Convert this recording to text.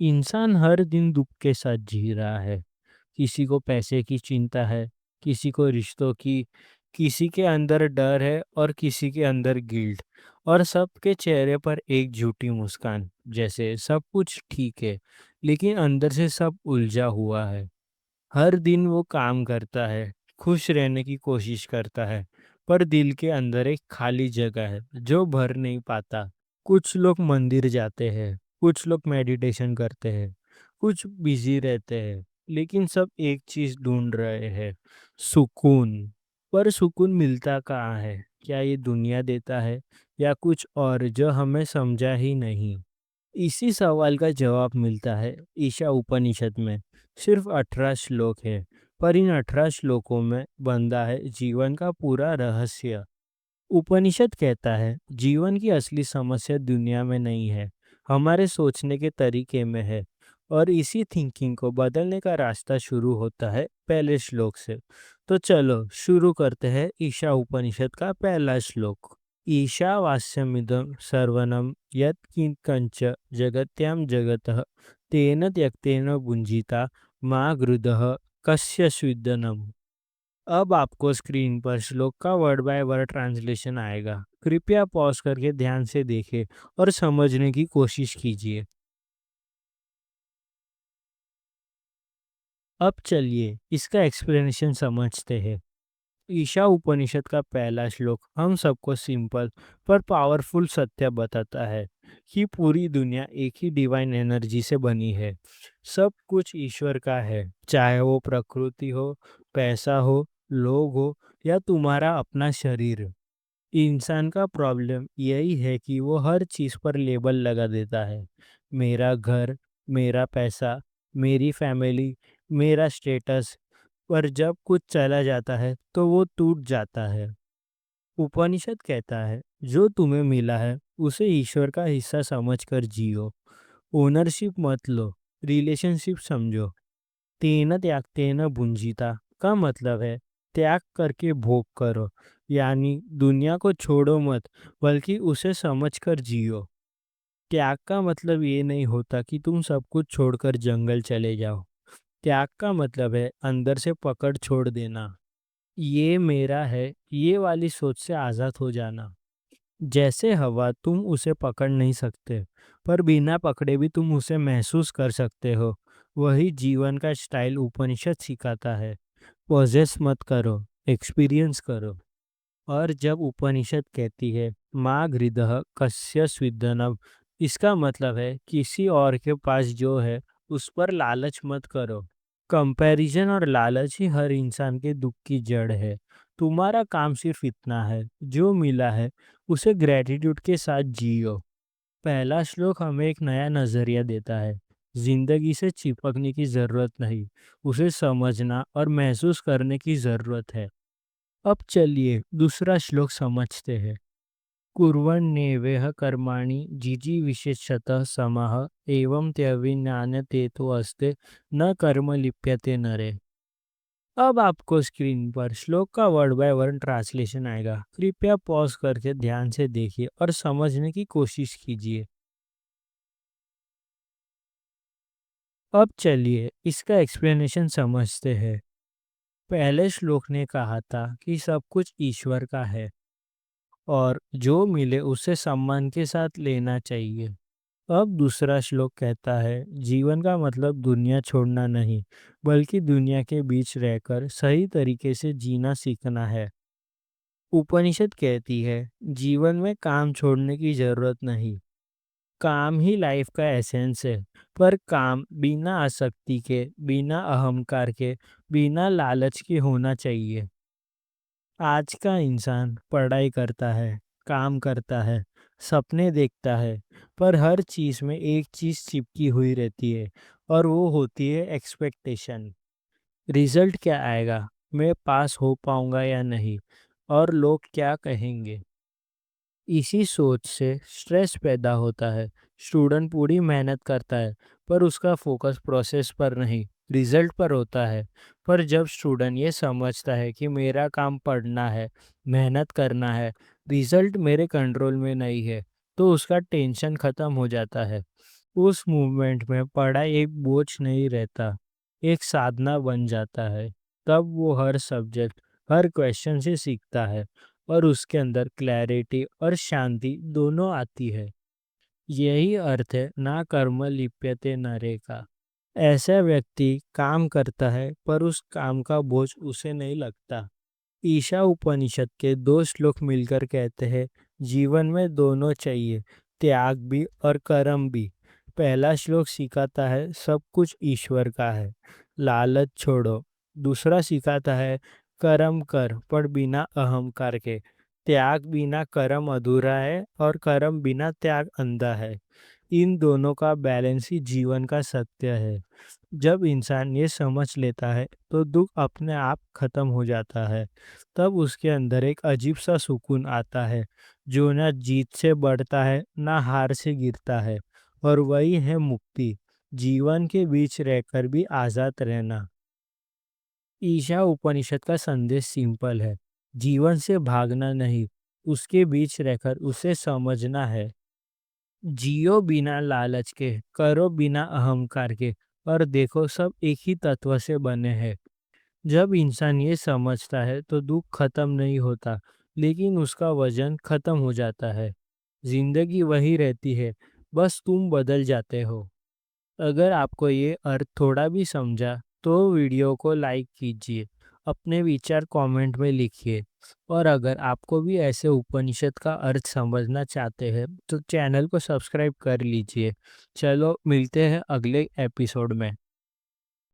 इंसान हर दिन दुख के साथ जी रहा है। किसी को पैसे की चिंता है, किसी को रिश्तों की, किसी के अंदर डर है और किसी के अंदर गिल्ट। और सबके चेहरे पर एक झूठी मुस्कान, जैसे सब कुछ ठीक है, लेकिन अंदर से सब उलझा हुआ है। हर दिन वो काम करता है, खुश रहने की कोशिश करता है, पर दिल के अंदर एक खाली जगह है जो भर नहीं पाता। कुछ लोग मंदिर जाते हैं, कुछ लोग मेडिटेशन करते हैं, कुछ बिजी रहते हैं, लेकिन सब एक चीज ढूंढ रहे हैं, सुकून। पर सुकून मिलता कहाँ है? क्या ये दुनिया देता है या कुछ और जो हमें समझा ही नहीं? इसी सवाल का जवाब मिलता है ईशा उपनिषद में। सिर्फ 18 श्लोक है, पर इन 18 श्लोकों में बंधा है जीवन का पूरा रहस्य। उपनिषद कहता है जीवन की असली समस्या दुनिया में नहीं है, हमारे सोचने के तरीके में है। और इसी थिंकिंग को बदलने का रास्ता शुरू होता है पहले श्लोक से। तो चलो शुरू करते हैं ईशा उपनिषद का पहला श्लोक। ईशावास्यमिदं सर्वनं यत्किंच जगत्यां जगतः तेन त्यक्तेन भुंजीता मा गृधः कस्य स्विद्दनम्। अब आपको स्क्रीन पर श्लोक का वर्ड बाय वर्ड ट्रांसलेशन आएगा। कृपया पॉज करके ध्यान से देखें और समझने की कोशिश कीजिए। अब चलिए इसका एक्सप्लेनेशन समझते हैं। ईशा उपनिषद का पहला श्लोक हम सबको सिंपल पर पावरफुल सत्य बताता है कि पूरी दुनिया एक ही डिवाइन एनर्जी से बनी है। सब कुछ ईश्वर का है, चाहे वो प्रकृति हो, पैसा हो, लोग हो या तुम्हारा अपना शरीर। इंसान का प्रॉब्लम यही है कि वो हर चीज़ पर लेबल लगा देता है। मेरा घर, मेरा पैसा, मेरी फैमिली, मेरा स्टेटस। पर जब कुछ चला जाता है तो वो टूट जाता है। उपनिषद कहता है जो तुम्हें मिला है उसे ईश्वर का हिस्सा समझकर जियो। ओनरशिप मत लो, रिलेशनशिप समझो। तेन त्यागतेन भुंजीता का मतलब है त्याग करके भोग करो, यानी दुनिया को छोड़ो मत, बल्कि उसे समझकर जियो। त्याग का मतलब ये नहीं होता कि तुम सब कुछ छोड़कर जंगल चले जाओ। त्याग का मतलब है अंदर से पकड़ छोड़ देना। ये मेरा है, ये वाली सोच से आज़ाद हो जाना। जैसे हवा तुम उसे पकड़ नहीं सकते, पर बिना पकड़े भी तुम उसे महसूस कर सकते हो। वही जीवन का स्टाइल उपनिषद सिखाता है। पॉजेस मत करो, एक्सपीरियंस करो। और जब उपनिषद कहती है माँ हृदय कस्य स्विदनम, इसका मतलब है किसी और के पास जो है उस पर लालच मत करो। कंपैरिजन और लालच ही हर इंसान के दुख की जड़ है। तुम्हारा काम सिर्फ इतना है, जो मिला है उसे ग्रेटिट्यूड के साथ जियो। पहला श्लोक हमें एक नया नजरिया देता है। जिंदगी से चिपकने की जरूरत नहीं, उसे समझना और महसूस करने की जरूरत है। अब चलिए दूसरा श्लोक समझते हैं। कुर्वन्नेवेह कर्माणि जिजीविषेच्छतः समाह एवं त्यविज्ञानते तो अस्ते न कर्म लिप्यते नरे। अब आपको स्क्रीन पर श्लोक का वर्ड बाय वर्ड ट्रांसलेशन आएगा। कृपया पॉज करके ध्यान से देखिए और समझने की कोशिश कीजिए। अब चलिए इसका एक्सप्लेनेशन समझते हैं। पहले श्लोक ने कहा था कि सब कुछ ईश्वर का है और जो मिले उसे सम्मान के साथ लेना चाहिए। अब दूसरा श्लोक कहता है जीवन का मतलब दुनिया छोड़ना नहीं, बल्कि दुनिया के बीच रहकर सही तरीके से जीना सीखना है। उपनिषद कहती है जीवन में काम छोड़ने की जरूरत नहीं, काम ही लाइफ का एसेंस है। पर काम बिना आसक्ति के, बिना अहंकार के, बिना लालच के होना चाहिए। आज का इंसान पढ़ाई करता है, काम करता है, सपने देखता है, पर हर चीज में एक चीज चिपकी हुई रहती है और वो होती है एक्सपेक्टेशन। रिजल्ट क्या आएगा, मैं पास हो पाऊंगा या नहीं, और लोग क्या कहेंगे। इसी सोच से स्ट्रेस पैदा होता है। स्टूडेंट पूरी मेहनत करता है, पर उसका फोकस प्रोसेस पर नहीं, रिजल्ट पर होता है। पर जब स्टूडेंट ये समझता है कि मेरा काम पढ़ना है, मेहनत करना है, रिजल्ट मेरे कंट्रोल में नहीं है, तो उसका टेंशन खत्म हो जाता है। उस मूवमेंट में पढ़ाई एक बोझ नहीं रहता, एक साधना बन जाता है। तब वो हर सब्जेक्ट, हर क्वेश्चन से सीखता है और उसके अंदर क्लैरिटी और शांति दोनों आती है। यही अर्थ है ना कर्म लिप्यते नरे का। ऐसा व्यक्ति काम करता है पर उस काम का बोझ उसे नहीं लगता। ईशा उपनिषद के दो श्लोक मिलकर कहते हैं, जीवन में दोनों चाहिए, त्याग भी और कर्म भी। पहला श्लोक सिखाता है सब कुछ ईश्वर का है, लालच छोड़ो। दूसरा सिखाता है कर्म कर पर बिना अहंकार के। त्याग बिना कर्म अधूरा है और कर्म बिना त्याग अंधा है। इन दोनों का बैलेंस ही जीवन का सत्य है। जब इंसान ये समझ लेता है तो दुख अपने आप खत्म हो जाता है। तब उसके अंदर एक अजीब सा सुकून आता है, जो ना जीत से बढ़ता है ना हार से गिरता है। और वही है मुक्ति, जीवन के बीच रहकर भी आजाद रहना। ईशा उपनिषद का संदेश सिंपल है, जीवन से भागना नहीं, उसके बीच रहकर उसे समझना है। जियो बिना लालच के, करो बिना अहंकार के, और देखो सब एक ही तत्व से बने हैं। जब इंसान ये समझता है तो दुख खत्म नहीं होता, लेकिन उसका वजन खत्म हो जाता है। जिंदगी वही रहती है, बस तुम बदल जाते हो। अगर आपको ये अर्थ थोड़ा भी समझा तो वीडियो को लाइक कीजिए, अपने विचार कमेंट में लिखिए। और अगर आपको भी ऐसे उपनिषद का अर्थ समझना चाहते हैं तो चैनल को सब्सक्राइब कर लीजिए। चलो मिलते हैं अगले एपिसोड में।